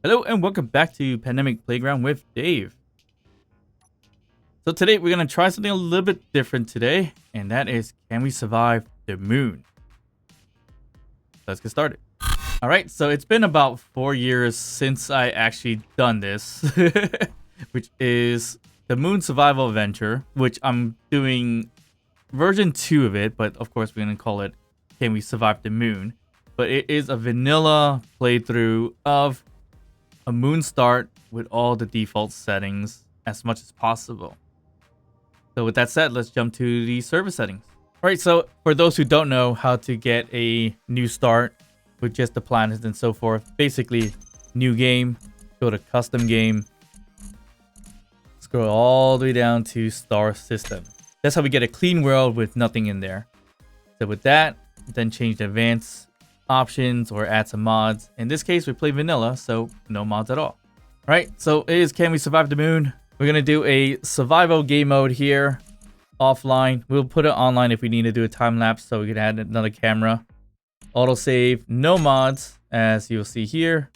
Hello and welcome back to Pandemic Playground with Dave. So today we're going to try something a little bit different today, and that is, can we survive the moon? Let's get started. All right, so it's been about 4 years since I actually done this, which is the Moon Survival Adventure, which I'm doing version 2 of it, but of course we're going to call it Can We Survive the Moon? But it is a vanilla playthrough of a moon start with all the default settings as much as possible. So with that said, let's jump to the server settings. All right, so for those who don't know how to get a new start with just the planets and so forth, basically new game, go to custom game, scroll all the way down to star system. That's how we get a clean world with nothing in there. So with that, then change the advanced options or add some mods. In this case, we play vanilla, so no mods at all. All right, so it is Can We Survive the Moon? We're gonna do a survival game mode here, offline. We'll put it online if we need to do a time lapse, so we can add another camera. Autosave, no mods, as you'll see here.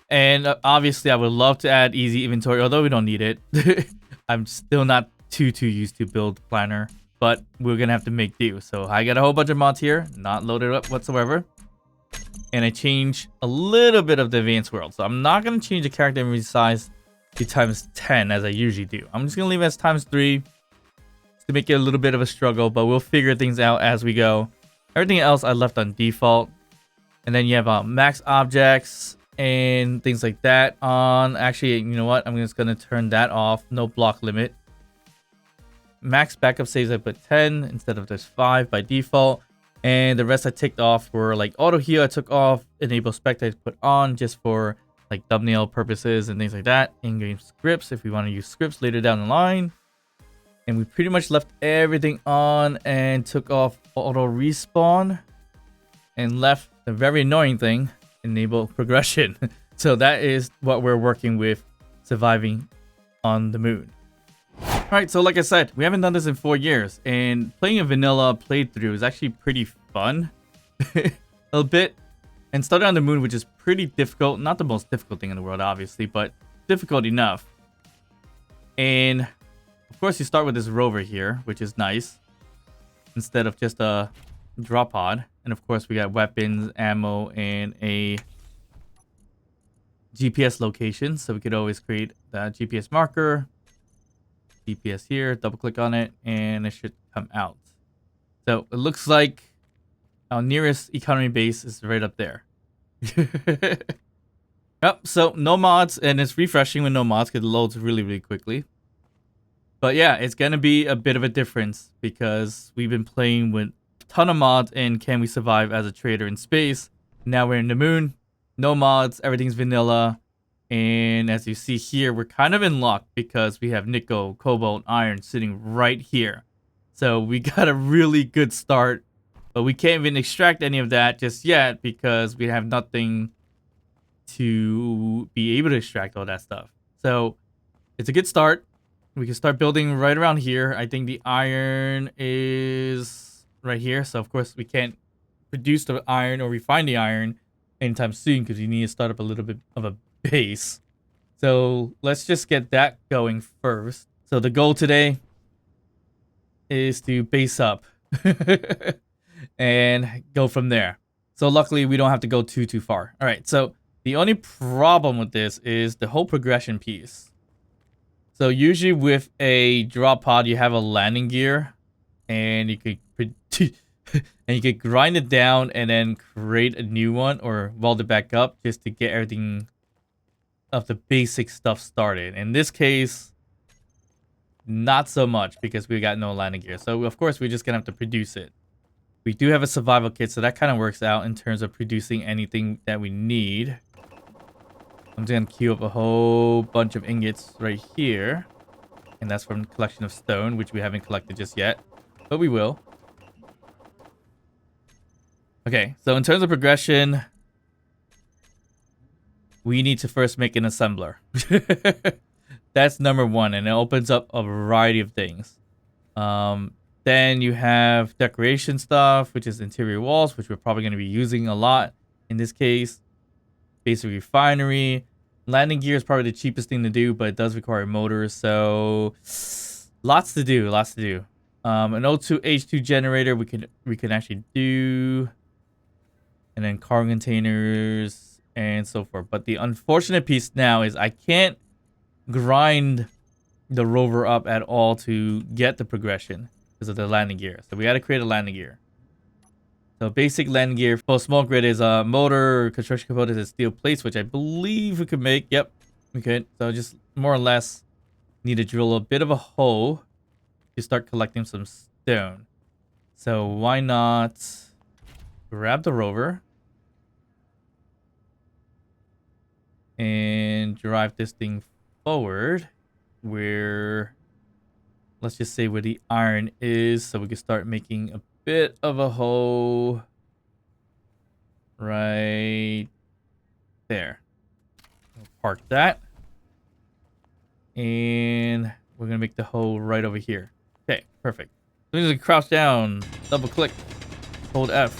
And obviously, I would love to add easy inventory, although we don't need it. I'm still not too used to build planner, but we're gonna have to make do. So I got a whole bunch of mods here, not loaded up whatsoever. And I change a little bit of the advanced world. So I'm not going to change the character image size to times 10 as I usually do. I'm just going to leave it as times 3 just to make it a little bit of a struggle, but we'll figure things out as we go. Everything else I left on default. And then you have max objects and things like that on. Actually, you know what? I'm just going to turn that off. No block limit. Max backup saves I put 10 instead of just 5 by default. And the rest I ticked off were like auto heal I took off, enable spectate put on just for like thumbnail purposes and things like that. In-game scripts if we want to use scripts later down the line. And we pretty much left everything on and took off auto respawn and left the very annoying thing, enable progression. So that is what we're working with surviving on the moon. Alright, so like I said, we haven't done this in 4 years, and playing a vanilla playthrough is actually pretty fun. A little bit. And starting on the moon, which is pretty difficult. Not the most difficult thing in the world, obviously, but difficult enough. And, of course, you start with this rover here, which is nice. Instead of just a drop pod. And, of course, we got weapons, ammo, and a GPS location. So we could always create the GPS marker. GPS here, double click on it, and it should come out. So it looks like our nearest economy base is right up there. Yep, so no mods, and it's refreshing with no mods because it loads really quickly. But yeah, it's gonna be a bit of a difference because we've been playing with a ton of mods and Can We Survive as a trader in space. Now we're in the moon, no mods, everything's vanilla. And as you see here, we're kind of in luck because we have nickel, cobalt, iron sitting right here. So we got a really good start, but we can't even extract any of that just yet because we have nothing to be able to extract all that stuff. So it's a good start. We can start building right around here. I think the iron is right here. So of course we can't produce the iron or refine the iron anytime soon because you need to start up a little bit of a base. So let's just get that going first. So the goal today is to base up and go from there. So luckily we don't have to go too far. All right, so the only problem with this is the whole progression piece. So usually with a drop pod you have a landing gear and you could and you could grind it down and then create a new one or weld it back up just to get everything of the basic stuff started. In this case, not so much because we got no landing gear. So of course we're just gonna have to produce it. We do have a survival kit, so that kind of works out in terms of producing anything that we need. I'm just gonna queue up a whole bunch of ingots right here. And that's from collection of stone, which we haven't collected just yet, but we will. Okay, so in terms of progression, we need to first make an assembler. That's number one, and it opens up a variety of things. Then you have decoration stuff, which is interior walls, which we're probably going to be using a lot in this case. Basic refinery. Landing gear is probably the cheapest thing to do, but it does require motors, so lots to do, lots to do. An O2H2 generator we can actually do, and then cargo containers and so forth. But the unfortunate piece now is I can't grind the rover up at all to get the progression because of the landing gear. So we got to create a landing gear. So basic landing gear for small grid is a motor, construction components, and steel plates, which I believe we could make. Yep, we could. So just more or less need to drill a bit of a hole to start collecting some stone. So why not grab the rover and drive this thing forward where, let's just say where the iron is, so we can start making a bit of a hole right there. We'll park that. And we're going to make the hole right over here. Okay, perfect. So we just crouch down, double click, hold F,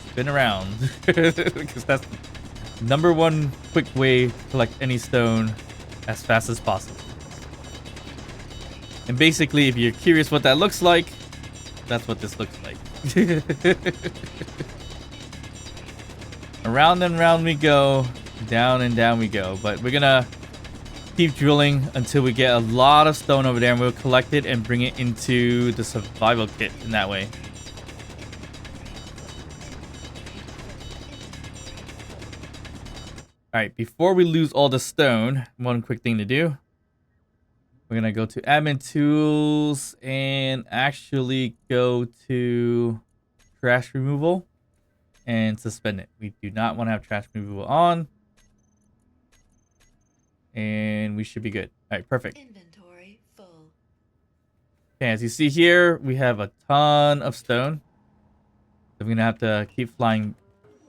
spin around. Because that's the number one quick way to collect any stone as fast as possible. And basically, if you're curious what that looks like, that's what this looks like. Around and round we go, down and down we go. But we're gonna keep drilling until we get a lot of stone over there, and we'll collect it and bring it into the survival kit in that way. Alright, before we lose all the stone, one quick thing to do. We're gonna go to admin tools and actually go to trash removal and suspend it. We do not want to have trash removal on. And we should be good. Alright, perfect. Inventory full. Okay, as you see here, we have a ton of stone. So we're gonna have to keep flying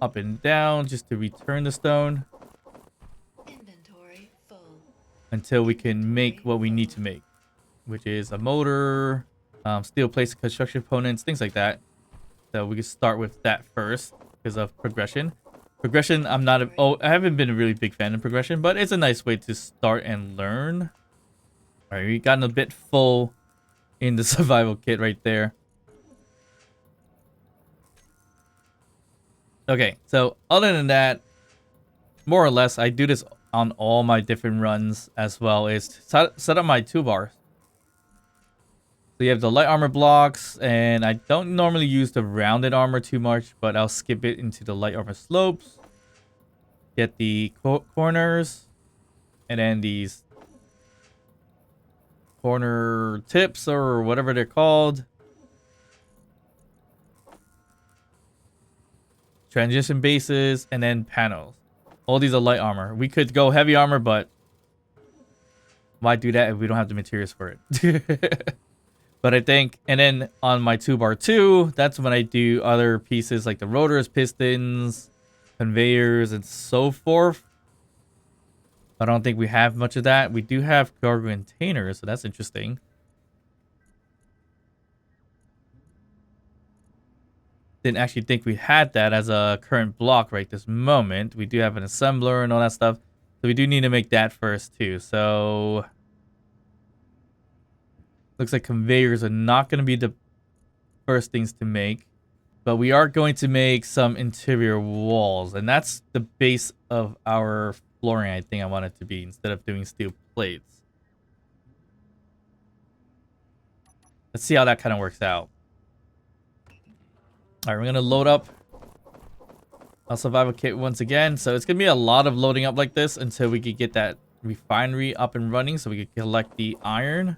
up and down just to return the stone. Inventory full. Until we can make what we need to make, which is a motor, steel plates, construction components, things like that. So we can start with that first because of progression. Progression, I haven't been a really big fan of progression, but it's a nice way to start and learn. All right, we gotten a bit full in the survival kit right there. Okay, so other than that, more or less, I do this on all my different runs as well, is set up my toolbars. So you have the light armor blocks, and I don't normally use the rounded armor too much, but I'll skip it into the light armor slopes. Get the corners, and then these corner tips or whatever they're called. Transition bases, and then panels. All these are light armor. We could go heavy armor, but why do that if we don't have the materials for it? But I think, and then on my toolbar 2, that's when I do other pieces like the rotors, pistons, conveyors, and so forth. I don't think we have much of that. We do have cargo containers, so that's interesting. Didn't actually think we had that as a current block right this moment. We do have an assembler and all that stuff. So we do need to make that first too. So looks like conveyors are not going to be the first things to make. But we are going to make some interior walls. And that's the base of our flooring, I think I want it to be, instead of doing steel plates. Let's see how that kind of works out. Alright, we're going to load up our survival kit once again. So it's going to be a lot of loading up like this until we can get that refinery up and running so we can collect the iron.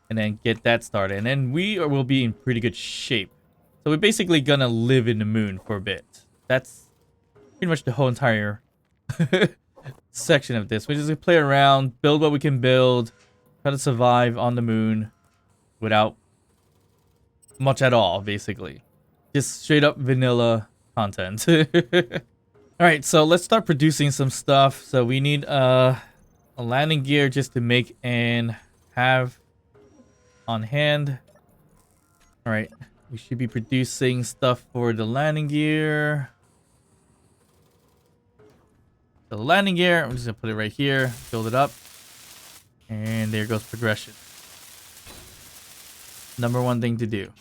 And then get that started. And then will be in pretty good shape. So we're basically going to live in the moon for a bit. That's pretty much the whole entire section of this. We just play around, build what we can build, try to survive on the moon without much at all, basically. Just straight up vanilla content. Alright, so let's start producing some stuff. So we need a landing gear just to make and have on hand. Alright, we should be producing stuff for the landing gear. the landing gear. I'm just gonna put it right here, build it up, and there goes progression. Number one thing to do.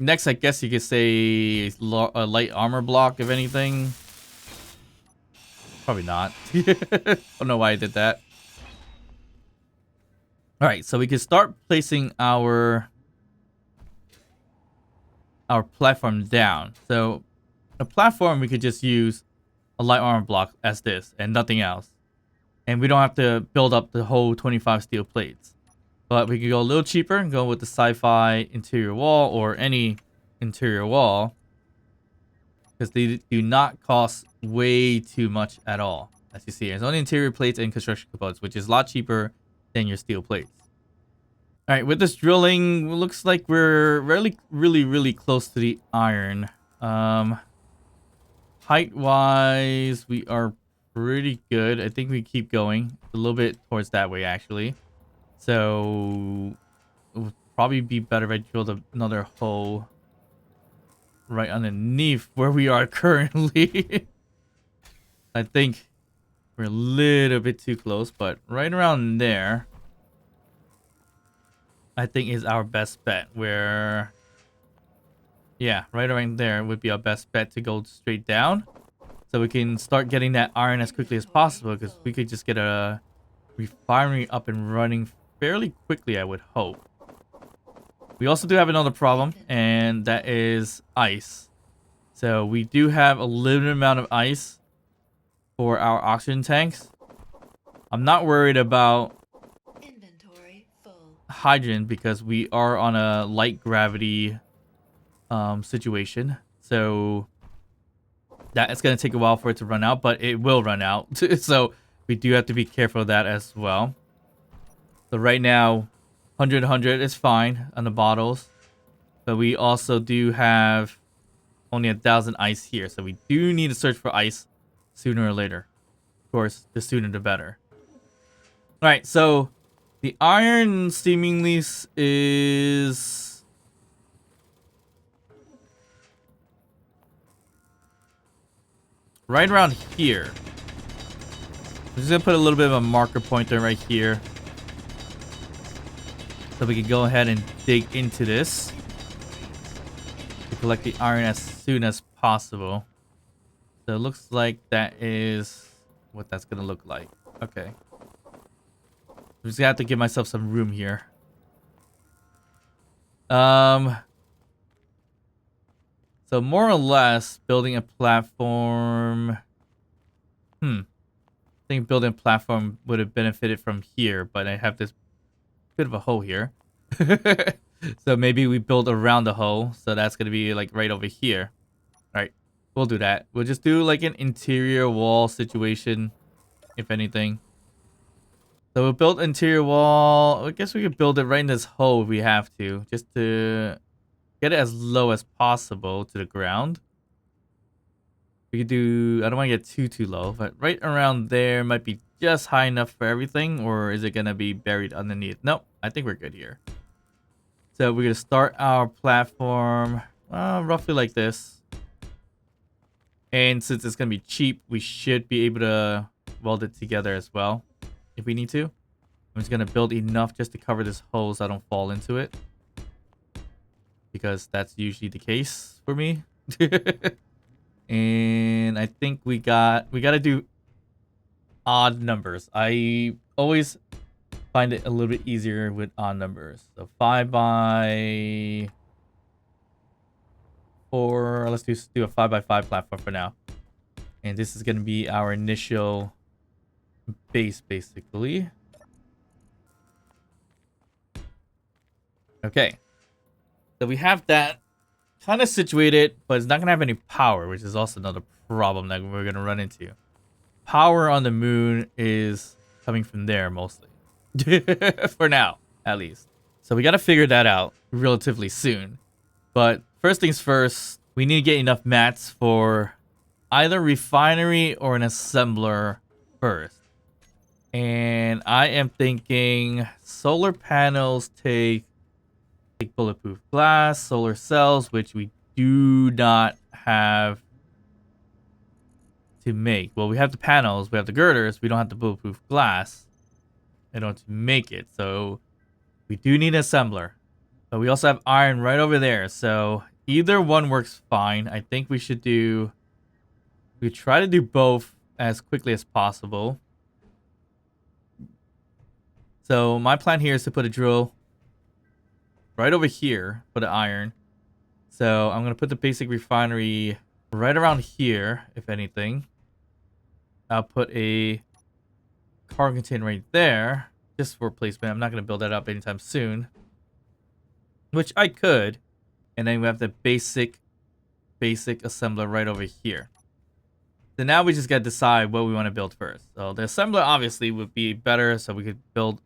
Next, I guess you could say a light armor block, if anything. Probably not. Don't know why I did that. All right, so we can start placing our platform down. So a platform, we could just use a light armor block as this and nothing else. And we don't have to build up the whole 25 steel plates. But we could go a little cheaper and go with the sci-fi interior wall or any interior wall. Because they do not cost way too much at all. As you see, it's only interior plates and construction components, which is a lot cheaper than your steel plates. All right, with this drilling, looks like we're really close to the iron. Height-wise, we are pretty good. I think we keep going a little bit towards that way, actually. So it would probably be better if I drilled another hole right underneath where we are currently. I think we're a little bit too close, but right around there, I think is our best bet. Where, yeah, right around there would be our best bet to go straight down. So we can start getting that iron as quickly as possible, because we could just get a refinery up and running fairly quickly, I would hope. We also do have another problem, and that is ice. So we do have a limited amount of ice for our oxygen tanks. I'm not worried about inventory full hydrogen because we are on a light gravity situation. So that is going to take a while for it to run out, but it will run out. So we do have to be careful of that as well. So right now, 100 is fine on the bottles. But we also do have only 1,000 ice here. So we do need to search for ice sooner or later. Of course, the sooner the better. Alright, so the iron seemingly is right around here. I'm just gonna put a little bit of a marker pointer right here, so we can go ahead and dig into this to collect the iron as soon as possible. So it looks like that is what that's gonna look like. Okay. I'm just gonna have to give myself some room here. So more or less building a platform. I think building a platform would have benefited from here, but I have this bit of a hole here. So maybe we build around the hole. So that's gonna be like right over here. All right, we'll do that. We'll just do like an interior wall situation, if anything. So we'll build interior wall. I guess we could build it right in this hole if we have to, just to get it as low as possible to the ground. We could do, I don't want to get too low, but right around there might be just high enough for everything, or is it going to be buried underneath? Nope, I think we're good here. So we're going to start our platform roughly like this. And since it's going to be cheap, we should be able to weld it together as well, if we need to. I'm just going to build enough just to cover this hole so I don't fall into it, because that's usually the case for me. And I think we got to do odd numbers. I always find it a little bit easier with odd numbers. So 5 by 4. Let's do a 5 by 5 platform for now. And this is going to be our initial base, basically. Okay. So we have that kind of situated, but it's not going to have any power, which is also another problem that we're going to run into. Power on the moon is coming from there mostly. For now, at least. So we got to figure that out relatively soon. But first things first, we need to get enough mats for either refinery or an assembler first. And I am thinking solar panels take Take bulletproof glass, solar cells, which we do not have to make. Well, we have the panels, we have the girders, we don't have the bulletproof glass in order to make it. So we do need an assembler. But we also have iron right over there. So either one works fine. I think we should do... We try to do both as quickly as possible. So my plan here is to put a drill right over here for the iron. So I'm going to put the basic refinery right around here, if anything. I'll put a cargo container right there, just for placement. I'm not going to build that up anytime soon. Which I could. And then we have the basic assembler right over here. So now we just got to decide what we want to build first. So the assembler obviously would be better, so we could build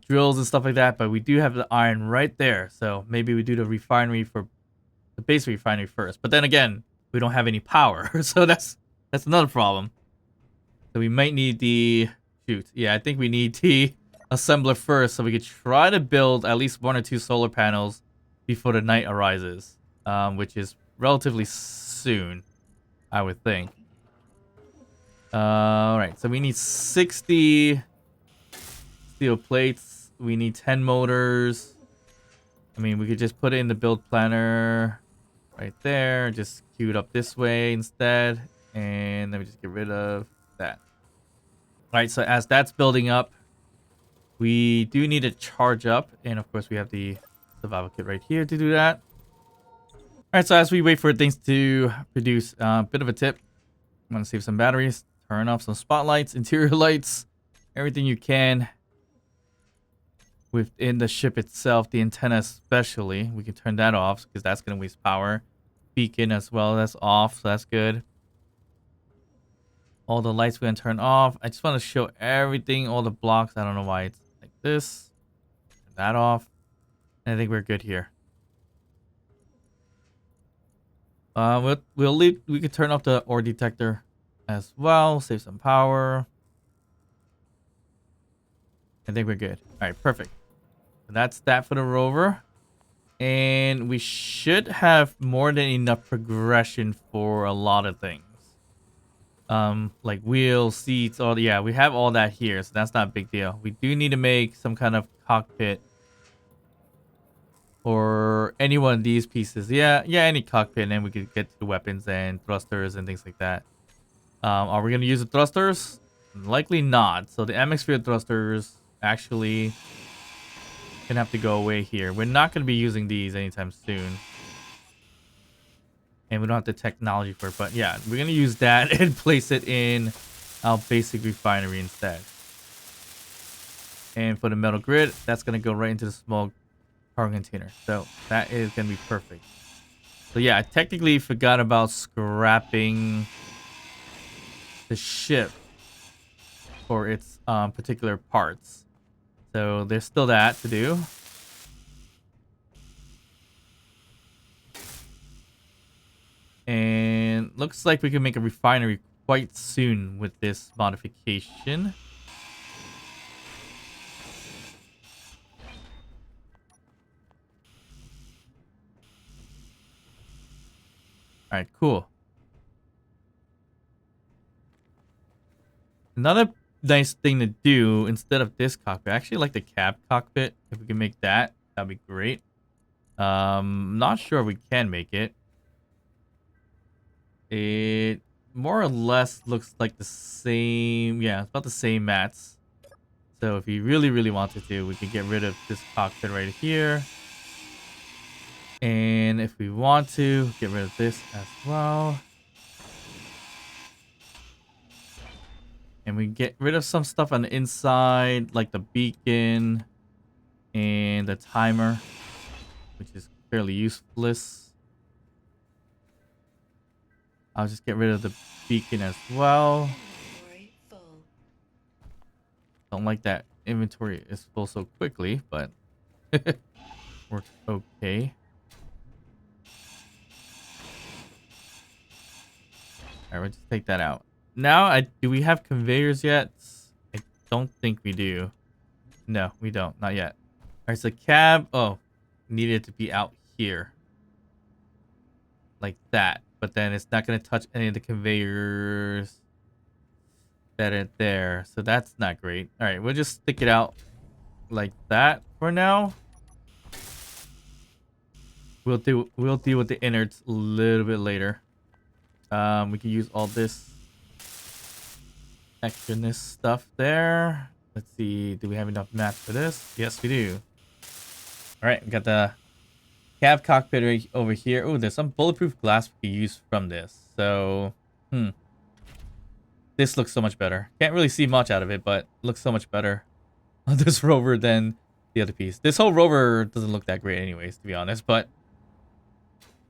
drills and stuff like that. But we do have the iron right there. So maybe we do the refinery for the base refinery first. But then again, we don't have any power. So that's another problem. So we might need the... Shoot. Yeah, I think we need the assembler first so we could try to build at least 1 or 2 solar panels before the night arises. Which is relatively soon, I would think. Alright, so we need 60 steel plates. We need 10 motors. I mean, we could just put it in the build planner right there. Just queue it up this way instead. And then we just get rid of that. Alright, so as that's building up, we do need to charge up. And of course, we have the survival kit right here to do that. Alright, so as we wait for things to produce, a bit of a tip. I'm going to save some batteries. Turn off some spotlights, interior lights, everything you can within the ship itself, the antenna especially. We can turn that off because that's going to waste power. Beacon as well, that's off, so that's good. All the lights we're going to turn off. I just want to show everything, all the blocks. I don't know why it's like this. Turn that off. And I think we're good here. We'll leave. We could turn off the ore detector as well. Save some power. I think we're good. All right, perfect. So that's that for the rover. And we should have more than enough progression for a lot of things. Like wheels, seats, all yeah, we have all that here, so that's not a big deal. We do need to make some kind of cockpit or any one of these pieces. Yeah, any cockpit, and then we could get to the weapons and thrusters and things like that. Are we gonna use the thrusters? Likely not. So the MX field thrusters actually gonna have to go away here. We're not gonna be using these anytime soon. And we don't have the technology for it, but yeah, we're gonna use that and place it in our basic refinery instead. And for the metal grid, that's gonna go right into the small cargo container. So that is gonna be perfect. So yeah, I technically forgot about scrapping the ship for its particular parts. So there's still that to do. And looks like we can make a refinery quite soon with this modification. Alright, cool. Another nice thing to do instead of this cockpit, I actually like the cab cockpit. If we can make that, that'd be great. Not sure we can make it. It more or less looks like the same. Yeah, it's about the same mats. So if you really wanted to, we could get rid of this cockpit right here. And if we want to, get rid of this as well. And we get rid of some stuff on the inside, like the beacon and the timer, which is fairly useless. I'll just get rid of the beacon as well. Inventory full. Don't like that inventory is full so quickly, but works okay. Alright, we'll just take that out. Now, do we have conveyors yet? I don't think we do. No, we don't. Not yet. Alright, so cab. Oh, need it to be out here. Like that. But then it's not going to touch any of the conveyors that are there. So that's not great. All right, we'll just stick it out like that for now. We'll deal with the innards a little bit later. We can use all this extraness stuff there. Let's see, do we have enough mats for this? Yes, we do. All right, we got the cab cockpit right over here. Oh, there's some bulletproof glass we can use from this. So, this looks so much better. Can't really see much out of it, but looks so much better on this rover than the other piece. This whole rover doesn't look that great anyways, to be honest, but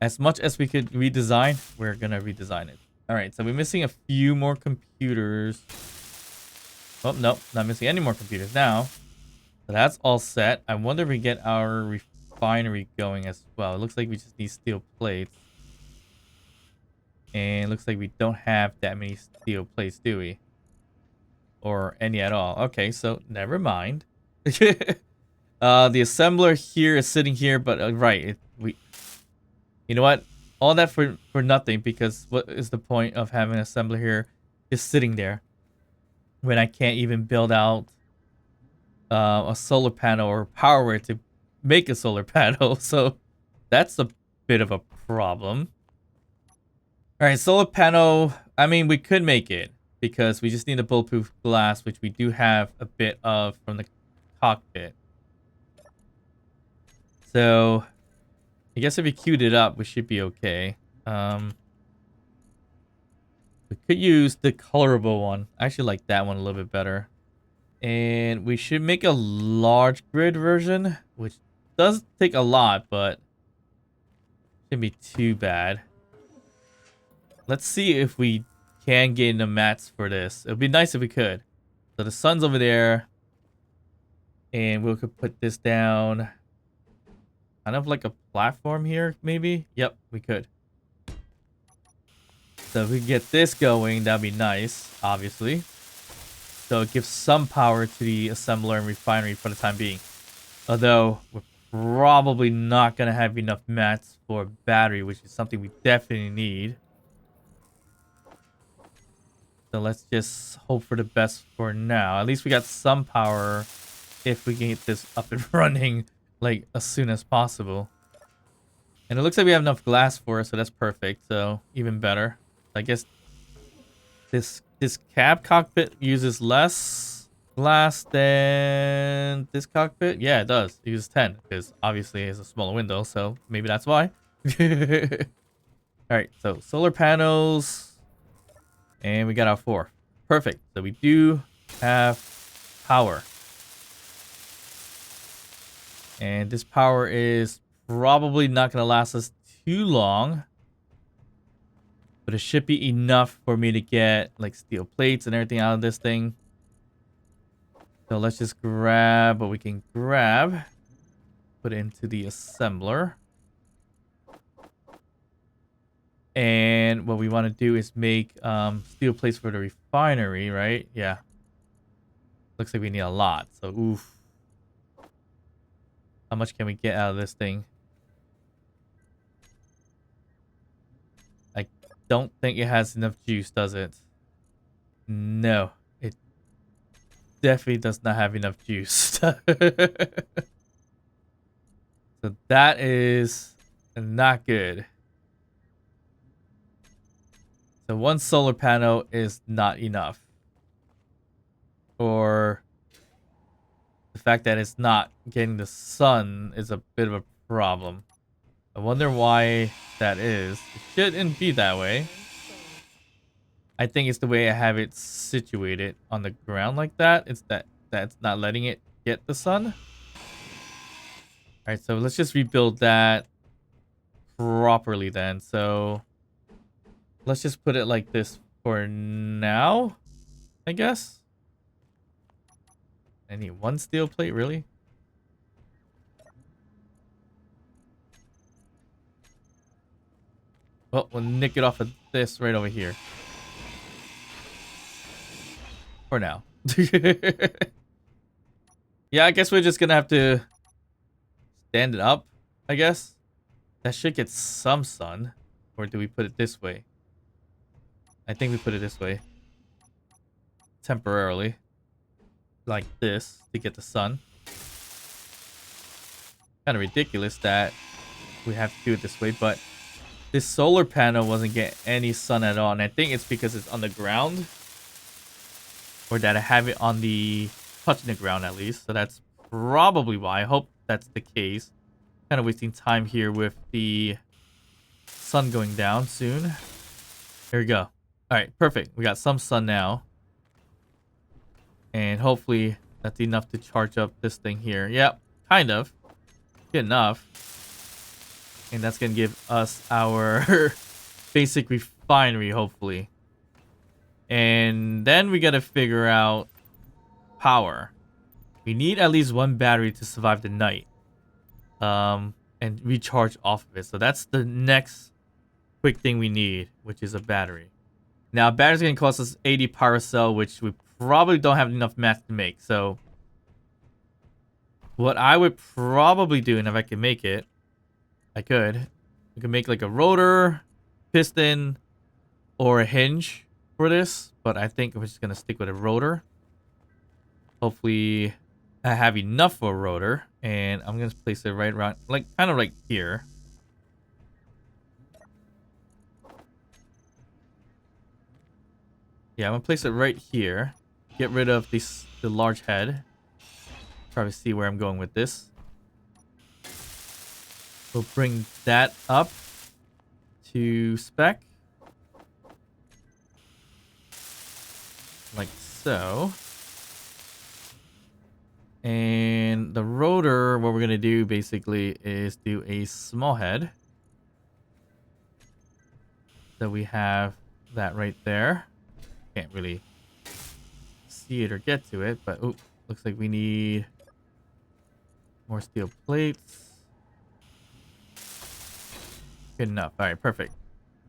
as much as we could redesign, we're gonna redesign it. All right, so we're missing a few more computers. Oh, nope, not missing any more computers now. So that's all set. I wonder if we get our refinery going as well. It looks like we just need steel plates. And it looks like we don't have that many steel plates, do we? Or any at all. Okay, so never mind. The assembler here is sitting here, but right, you know what? All that for nothing, because what is the point of having an assembler here just sitting there when I can't even build out a solar panel or power it to make a solar panel? So that's a bit of a problem. All right, solar panel. I mean, we could make it because we just need a bulletproof glass, which we do have a bit of from the cockpit. So I guess if we queued it up, we should be okay. We could use the colorable one. I actually like that one a little bit better. And we should make a large grid version, which does take a lot, but shouldn't be too bad. Let's see if we can get the mats for this. It would be nice if we could. So the sun's over there. And we could put this down. Kind of like a platform here, maybe? Yep, we could. So if we can get this going, that'd be nice, obviously. So it gives some power to the assembler and refinery for the time being. Although, we're probably not going to have enough mats for battery, which is something we definitely need. So let's just hope for the best for now. At least we got some power if we can get this up and running like as soon as possible. And it looks like we have enough glass for it, so that's perfect. So even better. I guess this cab cockpit uses less glass than this cockpit. Yeah, it does. It uses 10 because obviously it has a smaller window, so maybe that's why. All right, so solar panels. And we got our 4. Perfect. So we do have power. And this power is probably not going to last us too long. But it should be enough for me to get like steel plates and everything out of this thing. So let's just grab what we can grab. Put it into the assembler. And what we want to do is make steel plates for the refinery, right? Yeah. Looks like we need a lot. So, oof. How much can we get out of this thing? I don't think it has enough juice, does it? No. It definitely does not have enough juice. So that is not good. So one solar panel is not enough. Or the fact that it's not getting the sun is a bit of a problem. I wonder why that is. It shouldn't be that way. I think it's the way I have it situated on the ground like that. It's that's not letting it get the sun. Alright, so let's just rebuild that properly then. So let's just put it like this for now, I guess. I need one steel plate, really? Well, we'll nick it off of this right over here. For now. Yeah, I guess we're just gonna have to stand it up I guess. That should get some sun. Or do we put it this way? I think we put it this way. Temporarily. Like this to get the sun. Kind of ridiculous that we have to do it this way, but this solar panel wasn't getting any sun at all, and I think it's because it's on the ground, or that I have it on the touching the ground at least. So that's probably why. I hope that's the case. Kind of wasting time here with the sun going down soon. Here we go. All right, perfect. We got some sun now, and hopefully that's enough to charge up this thing here. Yep, kind of. Good enough. And that's going to give us our basic refinery, hopefully. And then we got to figure out power. We need at least one battery to survive the night. And recharge off of it. So that's the next quick thing we need, which is a battery. Now, a battery's going to cost us 80 power cell, which we probably don't have enough mass to make. So what I would probably do, and if I can make it, I could make like a rotor, piston, or a hinge for this, but I think we're just gonna stick with a rotor. Hopefully I have enough for a rotor, and I'm gonna place it right around, like kind of like here. Yeah, I'm gonna place it right here. Get rid of the large head. Probably see where I'm going with this. We'll bring that up to spec. Like so. And the rotor, what we're going to do basically is do a small head. So we have that right there. Can't really see it or get to it, but ooh, looks like we need more steel plates. Good enough. All right, perfect.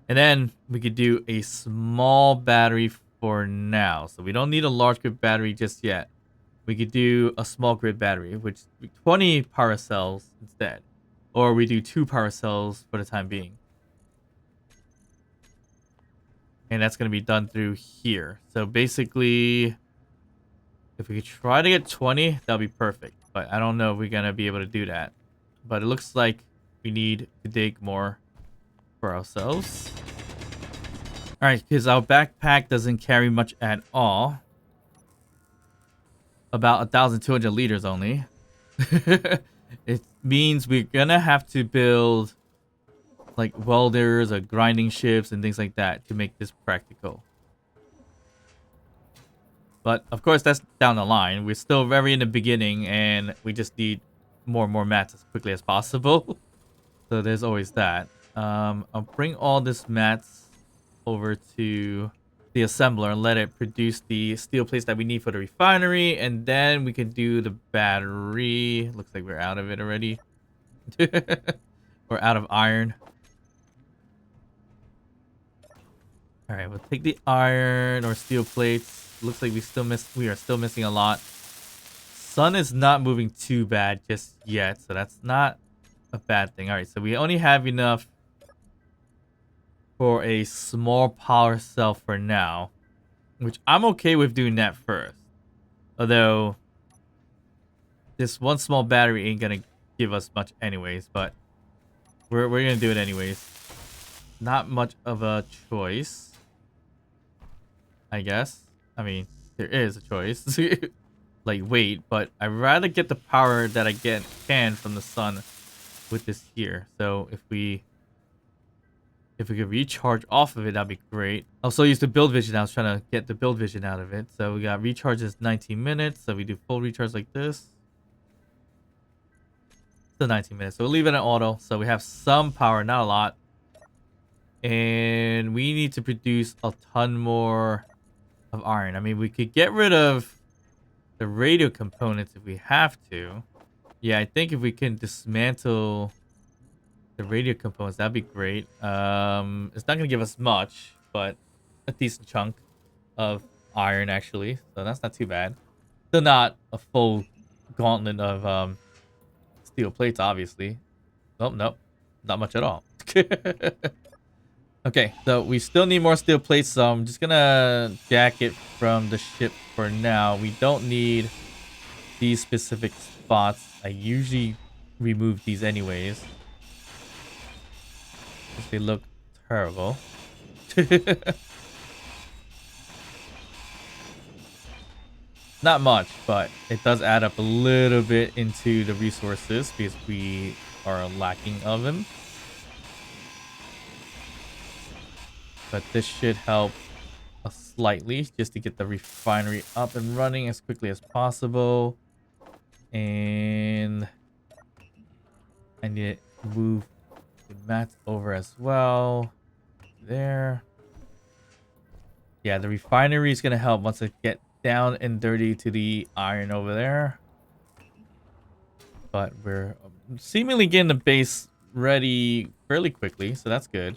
And then we could do a small battery for now. So we don't need a large grid battery just yet. We could do a small grid battery, which 20 power cells instead. Or we do 2 power cells for the time being. And that's going to be done through here. So basically, if we could try to get 20, that'll be perfect. But I don't know if we're going to be able to do that. But it looks like we need to dig more for ourselves. Alright, because our backpack doesn't carry much at all. About 1,200 liters only. It means we're gonna have to build like welders or grinding ships and things like that to make this practical. But of course that's down the line. We're still very in the beginning and we just need more and more mats as quickly as possible. So there's always that. I'll bring all this mats over to the assembler and let it produce the steel plates that we need for the refinery, and then we can do the battery. Looks like we're out of it already. We're out of iron. All right, we'll take the iron or steel plates. Looks like we are still missing a lot. Sun is not moving too bad just yet, so that's not a bad thing. All right, so we only have enough for a small power cell for now, which I'm okay with doing that first. Although this one small battery ain't gonna give us much anyways, but we're gonna do it anyways. Not much of a choice, I guess. I mean, there is a choice. Like wait, but I'd rather get the power that I can from the sun with this here. So if we could recharge off of it, that'd be great. I also used the build vision. I was trying to get the build vision out of it. So we got recharge is 19 minutes. So we do full recharge like this. Still 19 minutes. So we'll leave it in auto. So we have some power, not a lot. And we need to produce a ton more of iron. I mean, we could get rid of the radio components if we have to. Yeah, I think if we can dismantle the radio components, that'd be great. It's not gonna give us much, but a decent chunk of iron actually, so that's not too bad. Still not a full gauntlet of steel plates, obviously. Oh, nope. Not much at all. Okay, so we still need more steel plates, so I'm just gonna jack it from the ship for now. We don't need these specific spots. I usually remove these anyways, because they look terrible. Not much, but it does add up a little bit into the resources because we are lacking of them. But this should help us slightly just to get the refinery up and running as quickly as possible. And I need to move the mats over as well. There. Yeah, the refinery is going to help once I get down and dirty to the iron over there. But we're seemingly getting the base ready fairly quickly, so that's good.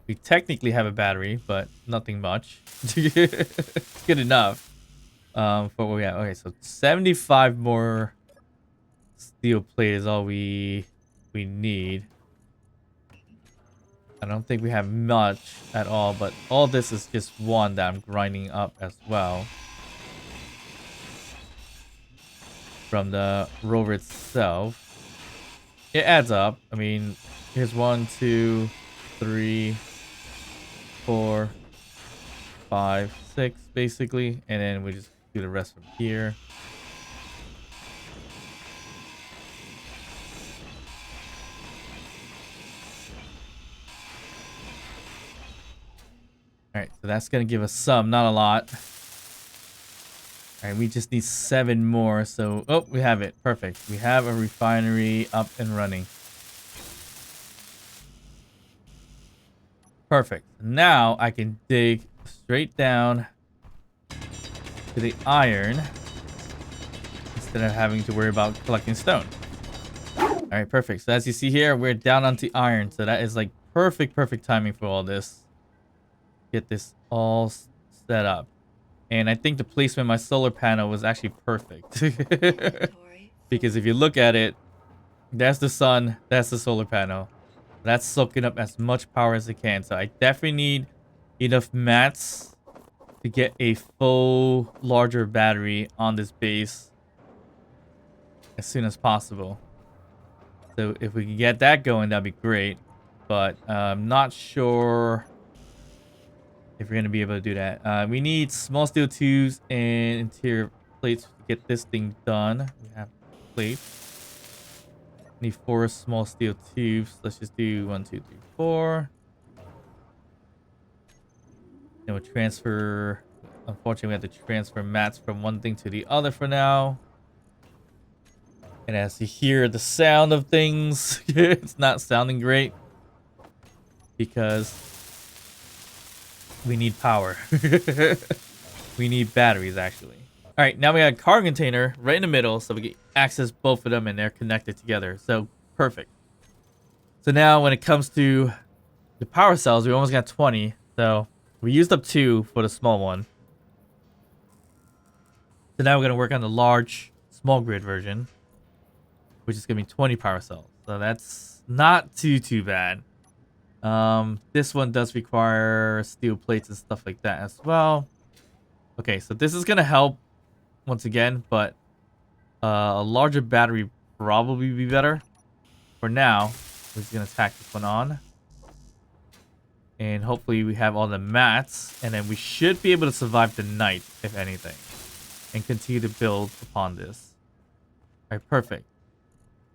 We technically have a battery, but nothing much. It's good enough for what we have. Okay, so 75 more steel plate is all we need. I don't think we have much at all, but all this is just one that I'm grinding up as well from the rover itself. It adds up. I mean, here's 1, 2, 3, 4, 5, 6, basically, and then we just do the rest from here. All right, so that's gonna give us some, not a lot. All right, we just need 7 more. So, oh, we have it. Perfect. We have a refinery up and running. Perfect. Now I can dig straight down to the iron instead of having to worry about collecting stone. All right, perfect. So as you see here, we're down onto iron. So that is like perfect timing for all this. Get this all set up. And I think the placement of my solar panel was actually perfect. Because if you look at it, that's the sun, that's the solar panel. That's soaking up as much power as it can. So I definitely need enough mats to get a full larger battery on this base as soon as possible. So if we can get that going, that'd be great. But I'm not sure if we're going to be able to do that. We need small steel tubes and interior plates to get this thing done. We have plates. Need 4 small steel tubes. Let's just do 1, 2, 3, 4. Then we'll transfer. Unfortunately, we have to transfer mats from one thing to the other for now. And as you hear the sound of things, it's not sounding great because we need power. We need batteries, actually. All right, now we got a cargo container right in the middle, so we can access both of them and they're connected together. So perfect. So now when it comes to the power cells, we almost got 20. So we used up 2 for the small one. So now we're going to work on the large small grid version, which is going to be 20 power cells. So that's not too bad. This one does require steel plates and stuff like that as well. Okay, so this is going to help once again, but a larger battery probably be better. For now, we're just going to tack this one on. And hopefully we have all the mats. And then we should be able to survive the night, if anything. And continue to build upon this. Alright, perfect.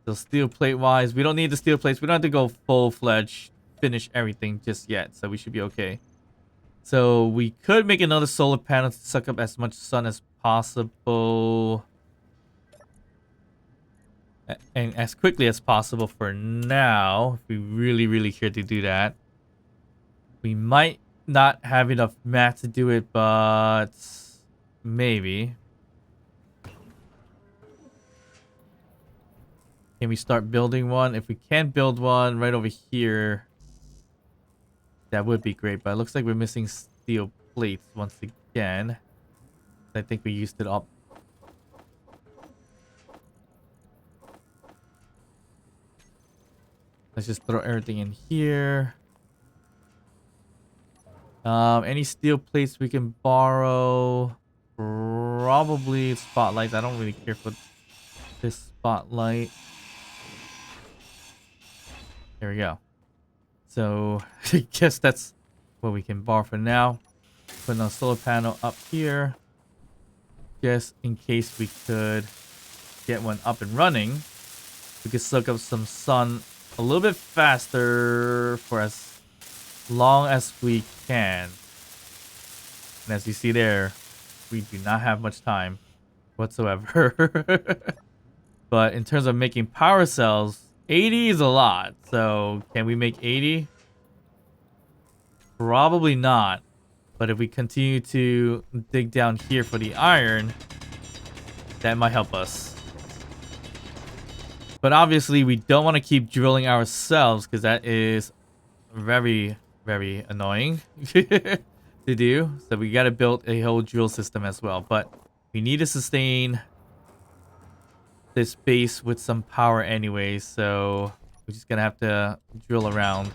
So steel plate wise, we don't need the steel plates. We don't have to go full-fledged, finish everything just yet. So we should be okay. So we could make another solar panel to suck up as much sun as possible. And as quickly as possible for now. If we really care to do that. We might not have enough mats to do it, but maybe. Can we start building one? If we can build one right over here, that would be great. But it looks like we're missing steel plates once again. I think we used it up. Let's just throw everything in here. Any steel plates we can borrow? Probably spotlights. I don't really care for this spotlight. There we go. So I guess that's what we can borrow for now. Put a solar panel up here, just in case we could get one up and running. We could soak up some sun a little bit faster for as long as we can. And as you see there, we do not have much time whatsoever. But in terms of making power cells, 80 is a lot. So can we make 80? Probably not. But if we continue to dig down here for the iron, that might help us. But obviously we don't want to keep drilling ourselves, because that is very, very annoying to do. So we got to build a whole drill system as well. But we need to sustain this base with some power anyway. So we're just going to have to drill around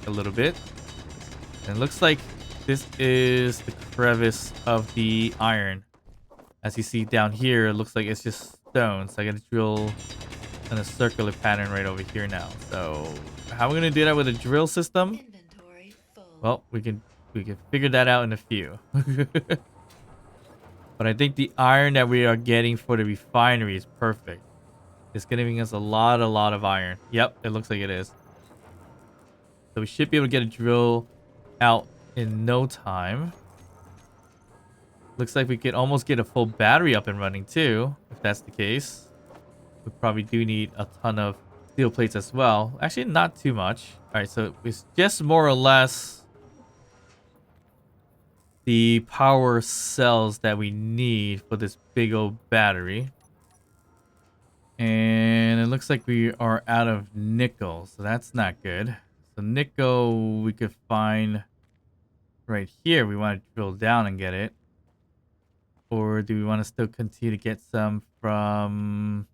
a little bit. And it looks like this is the crevice of the iron. As you see down here, it looks like it's just stone. So I got to drill in a circular pattern right over here now. So how are we going to do that with a drill system? Inventory full. Well, we can figure that out in a few. But I think the iron that we are getting for the refinery is perfect. It's giving us a lot of iron. Yep, it looks like it is. So we should be able to get a drill out in no time. Looks like we could almost get a full battery up and running too, if that's the case. We probably do need a ton of steel plates as well. Actually, not too much. All right, so it's just more or less the power cells that we need for this big old battery. And it looks like we are out of nickel, so that's not good. So nickel we could find right here. We want to drill down and get it. Or do we want to still continue to get some from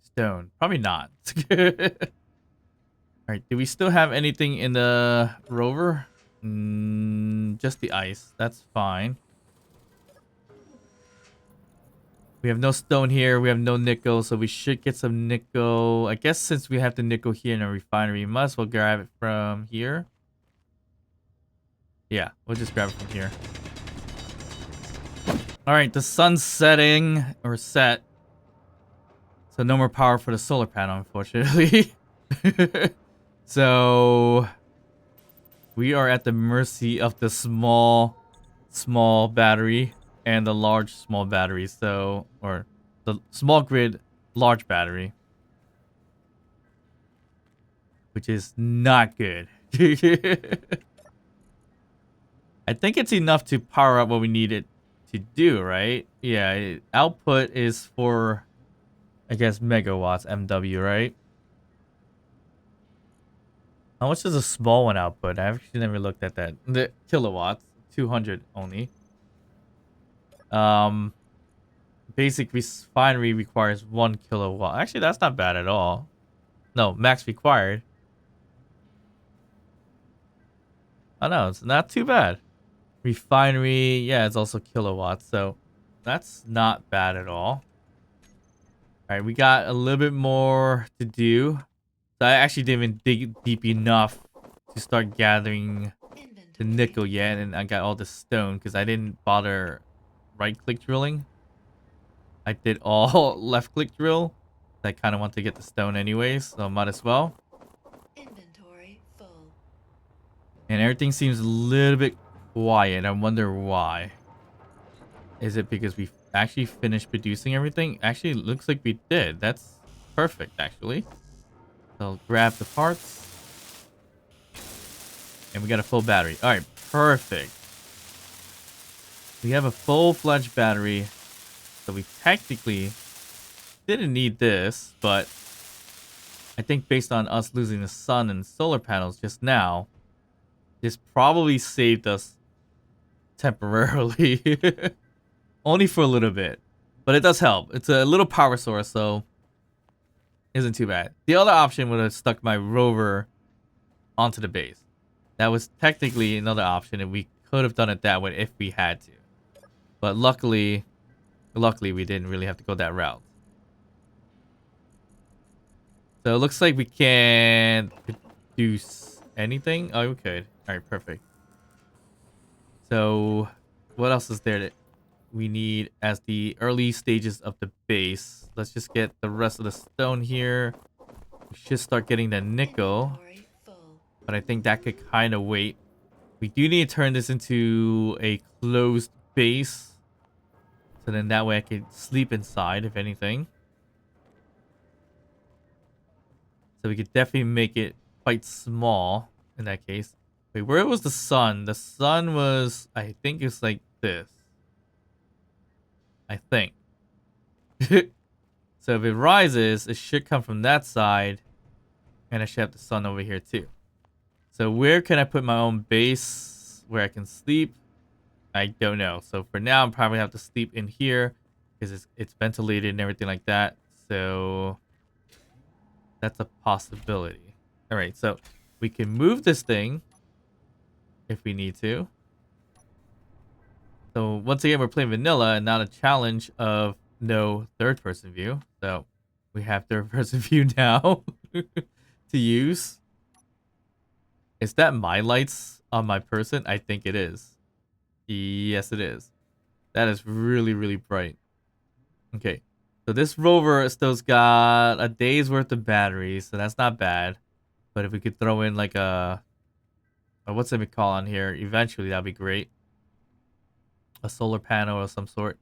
stone? Probably not. Alright, do we still have anything in the rover? Just the ice. That's fine. We have no stone here. We have no nickel, so we should get some nickel. I guess since we have the nickel here in a refinery, we might as well grab it from here. Yeah, we'll just grab it from here. Alright, the sun's setting, or set. So no more power for the solar panel, unfortunately. So we are at the mercy of the small battery and the small battery. So, or the small grid, large battery. Which is not good. I think it's enough to power up what we need it to do, right? Yeah, output is for, I guess, megawatts, MW, right? How much does a small one output? I've actually never looked at that. The kilowatts, 200 only. Basic refinery requires 1 kilowatt. Actually, that's not bad at all. No, max required. Oh no, it's not too bad. Refinery, yeah, it's also kilowatts, so that's not bad at all. Alright, we got a little bit more to do. So I actually didn't even dig deep enough to start gathering the nickel yet, and I got all the stone because I didn't bother right-click drilling. I did all left-click drill. I kind of want to get the stone anyways, so might as well. Inventory full. And everything seems a little bit quiet. I wonder why. Is it because we actually finished producing everything? Actually, it looks like we did. That's perfect, actually. So I'll grab the parts. And we got a full battery. Alright, perfect. We have a full-fledged battery. So we technically didn't need this, but I think based on us losing the sun and solar panels just now, this probably saved us temporarily. Only for a little bit. But it does help. It's a little power source, so Isn't too bad. The other option would have stuck my rover onto the base. That was technically another option, and we could have done it that way if we had to. But luckily we didn't really have to go that route. So it looks like we can't do anything. Oh, we could. All right, perfect. So what else is there that we need as the early stages of the base? Let's just get the rest of the stone here. We should start getting the nickel, Inventory full. but I think that could kind of wait. We do need to turn this into a closed base, so then that way I could sleep inside, if anything. So we could definitely make it quite small in that case. Wait, where was the sun? The sun was, I think it's like this. I think. So if it rises, it should come from that side. And I should have the sun over here too. So where can I put my own base where I can sleep? I don't know. So for now, I'm probably have to sleep in here because it's ventilated and everything like that. So that's a possibility. All right, so we can move this thing if we need to. So once again, we're playing vanilla and not a challenge of no third-person view. So we have third-person view now to use. Is that my lights on my person? I think it is. Yes, it is. That is really, really bright. Okay. So this rover still's got a day's worth of batteries, so that's not bad. But if we could throw in like what's it call on here? Eventually, that'd be great. A solar panel of some sort.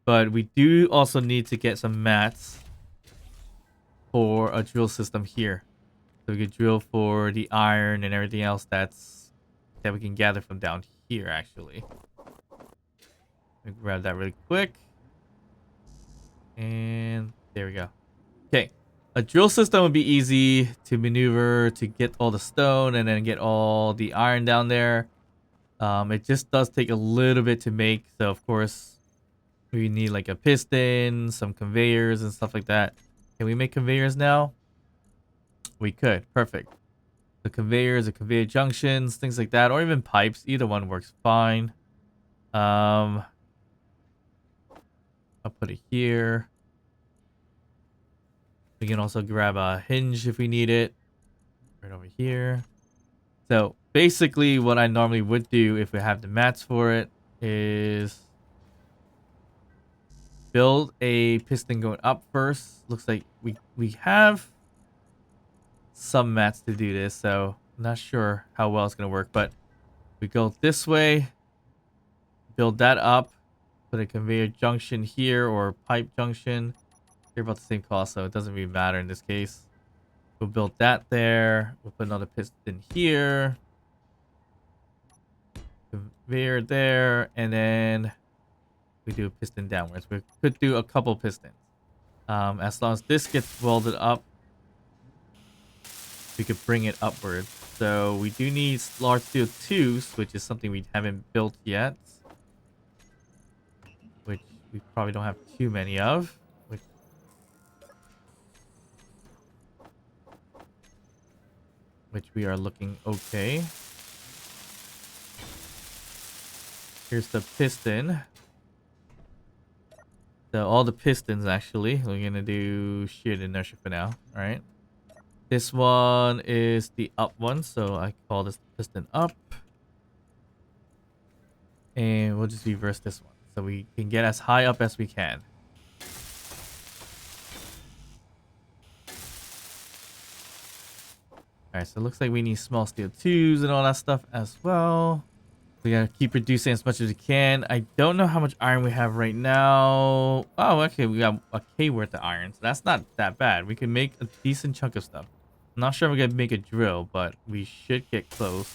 But we do also need to get some mats for a drill system here. So we could drill for the iron and everything else that we can gather from down here, actually. Let me grab that really quick. And there we go. Okay. A drill system would be easy to maneuver to get all the stone and then get all the iron down there. It just does take a little bit to make. So, of course, we need like a piston, some conveyors and stuff like that. Can we make conveyors now? We could. Perfect. The conveyors, the conveyor junctions, things like that, or even pipes. Either one works fine. I'll put it here. We can also grab a hinge if we need it. Right over here. So basically what I normally would do if we have the mats for it is build a piston going up first. Looks like we have some mats to do this, so I'm not sure how well it's going to work, but we go this way, build that up, put a conveyor junction here or pipe junction. They're about the same cost, so it doesn't really matter in this case. We'll build that there. We'll put another piston here. Conveyor there, and then we do a piston downwards. We could do a couple pistons. As long as this gets welded up, we could bring it upwards. So we do need large steel tubes, which is something we haven't built yet. Which we probably don't have too many of. Which we are looking okay. Here's the piston. So all the pistons, actually. We're going to do sheared inertia for now. All right. This one is the up one. So I call this piston up. And we'll just reverse this one. So we can get as high up as we can. Alright, so it looks like we need small steel tubes and all that stuff as well. We gotta keep reducing as much as we can. I don't know how much iron we have right now. Oh, okay, we got a K worth of iron, so that's not that bad. We can make a decent chunk of stuff. I'm not sure we're gonna make a drill, but we should get close.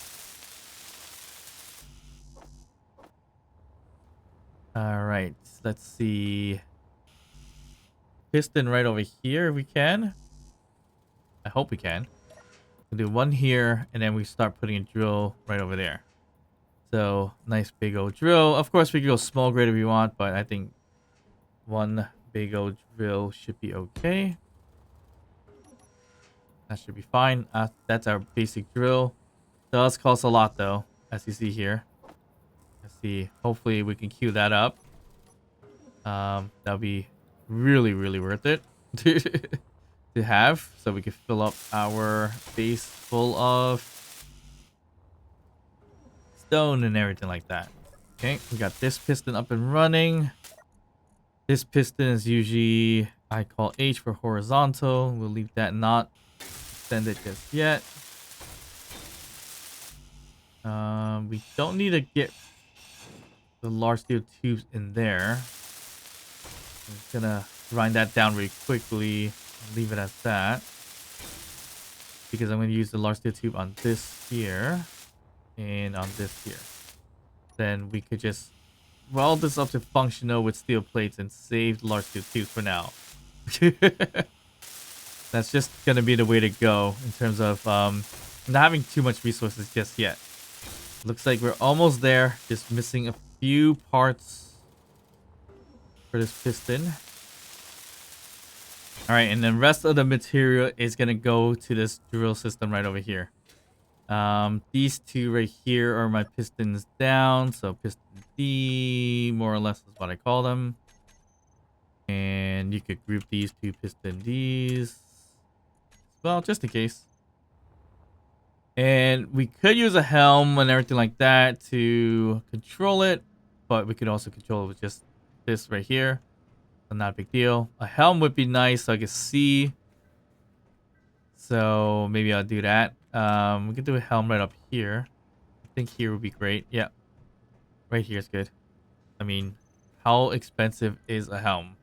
Alright, let's see. Piston right over here if we can. I hope we can. We'll do one here, and then we start putting a drill right over there. So, nice big old drill. Of course, we can go small grade if you want, but I think one big old drill should be okay. That should be fine. That's our basic drill. Does cost a lot though, as you see here. Let's see. Hopefully we can queue that up. That'll be really, really worth it to have, so we can fill up our base full of stone and everything like that. Okay, we got this piston up and running. This piston is usually, I call H for horizontal. We'll leave that not extended just yet. We don't need to get the large steel tubes in there. I'm just gonna grind that down really quickly and leave it at that, because I'm gonna use the large steel tube on this here and on this here. Then we could just weld this up to functional with steel plates and save the large steel tubes for now. That's just gonna be the way to go in terms of not having too much resources just yet. Looks like we're almost there, just missing a few parts for this piston. All right, and the rest of the material is gonna go to this drill system right over here. These two right here are my pistons down, so piston D more or less is what I call them. And you could group these two piston Ds, well, just in case. And we could use a helm and everything like that to control it, but we could also control it with just this right here. So not a big deal. A helm would be nice so I could see. So maybe I'll do that. We could do a helm right up here. I think here would be great. Yeah. Right here is good. I mean, how expensive is a helm?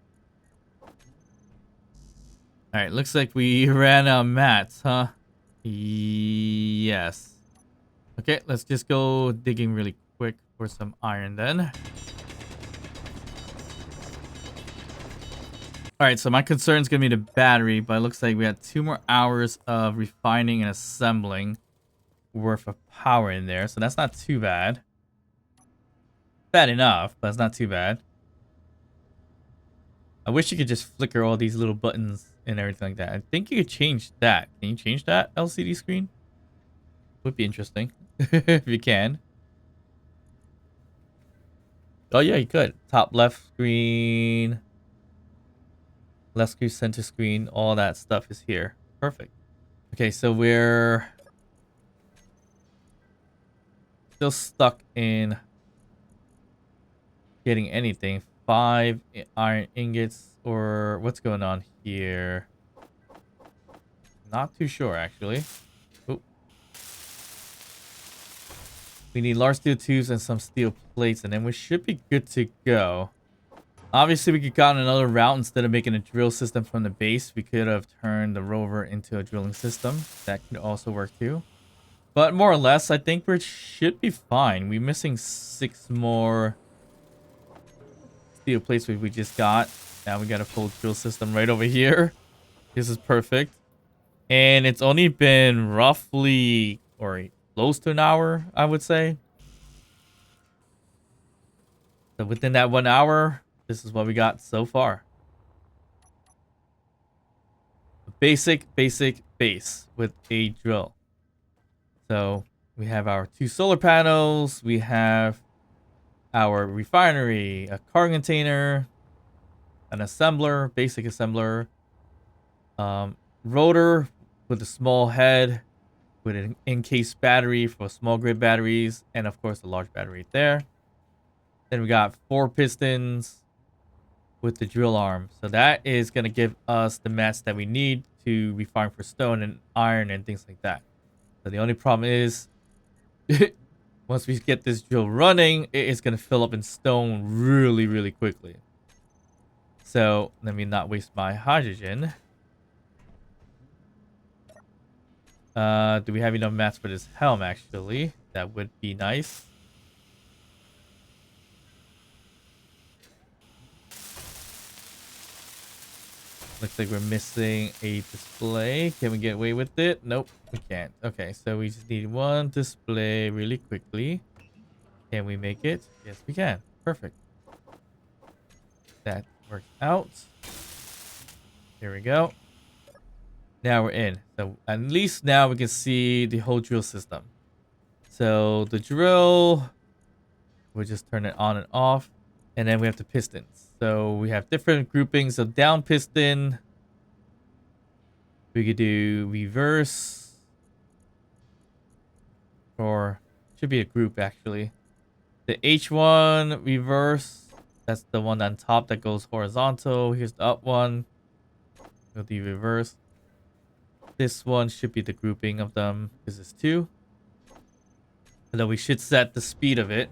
Alright, looks like we ran out of mats, huh? Yes. Okay, let's just go digging really quick for some iron then. Alright, so my concern is going to be the battery, but it looks like we had 2 more hours of refining and assembling worth of power in there, so that's not too bad. Bad enough, but it's not too bad. I wish you could just flicker all these little buttons and everything like that. I think you could change that. Can you change that LCD screen? Would be interesting if you can. Oh yeah, you could. Top left screen, left screen, center screen, all that stuff is here. Perfect. Okay, so we're still stuck in getting anything. 5 iron ingots, or what's going on here? Not too sure, actually. Oop. We need large steel tubes and some steel plates, and then we should be good to go. Obviously, we could have gotten another route. Instead of making a drill system from the base, we could have turned the rover into a drilling system. That could also work too. But more or less, I think we should be fine. We're missing 6 more steel plates we just got. Now we got a full drill system right over here. This is perfect. And it's only been roughly, or close to an hour, I would say. So within that 1 hour, this is what we got so far. A basic base with a drill. So we have our 2 solar panels. We have our refinery, a cargo container, an assembler, basic assembler, rotor with a small head, with an encased battery for small grid batteries, and of course a large battery right there. Then we got 4 pistons with the drill arm. So that is going to give us the mats that we need to refine for stone and iron and things like that. So the only problem is once we get this drill running, it is going to fill up in stone really, really quickly. So let me not waste my hydrogen. Do we have enough mats for this helm, actually? That would be nice. Looks like we're missing a display. Can we get away with it? Nope, we can't. Okay, so we just need 1 display really quickly. Can we make it? Yes, we can. Perfect. That worked out. Here we go. Now we're in. So at least now we can see the whole drill system. So the drill, we'll just turn it on and off. And then we have the pistons. So we have different groupings of down piston. We could do reverse. Or should be a group actually. The H1 reverse. That's the one on top that goes horizontal. Here's the up one. We'll do reverse. This one should be the grouping of them because it's 2. And then we should set the speed of it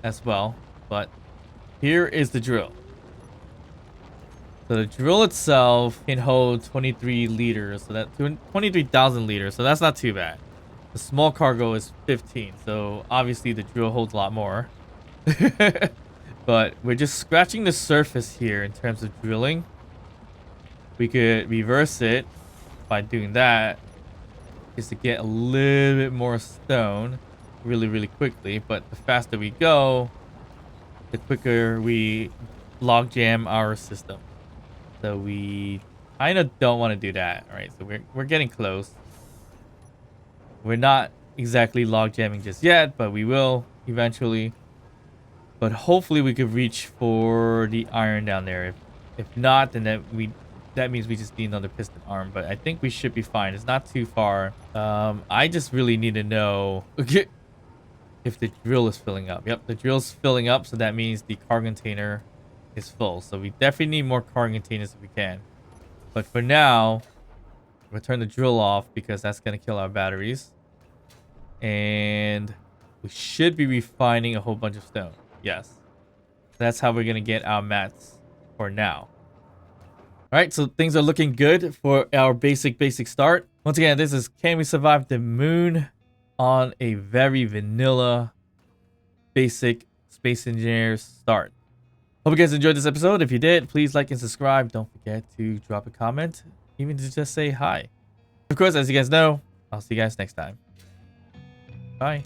as well. But here is the drill. So the drill itself can hold 23 liters. So that's 23,000 liters. So that's not too bad. The small cargo is 15. So obviously the drill holds a lot more. But we're just scratching the surface here in terms of drilling. We could reverse it by doing that. Just to get a little bit more stone really quickly. But the faster we go, the quicker we logjam our system. So we kind of don't want to do that. All right, so we're getting close. We're not exactly logjaming just yet, but we will eventually. But hopefully we could reach for the iron down there. If not, then that means we just need another piston arm. But I think we should be fine. It's not too far. I just really need to know if the drill is filling up. Yep, the drill's filling up, so that means the car container is full. So we definitely need more car containers if we can. But for now, we'll turn the drill off because that's going to kill our batteries. And we should be refining a whole bunch of stone. Yes. That's how we're going to get our mats for now. All right, so things are looking good for our basic start. Once again, this is Can We Survive the Moon on a very vanilla basic Space Engineer start. Hope you guys enjoyed this episode. If you did, please like and subscribe. Don't forget to drop a comment, even to just say hi. Of course, as you guys know, I'll see you guys next time. Bye.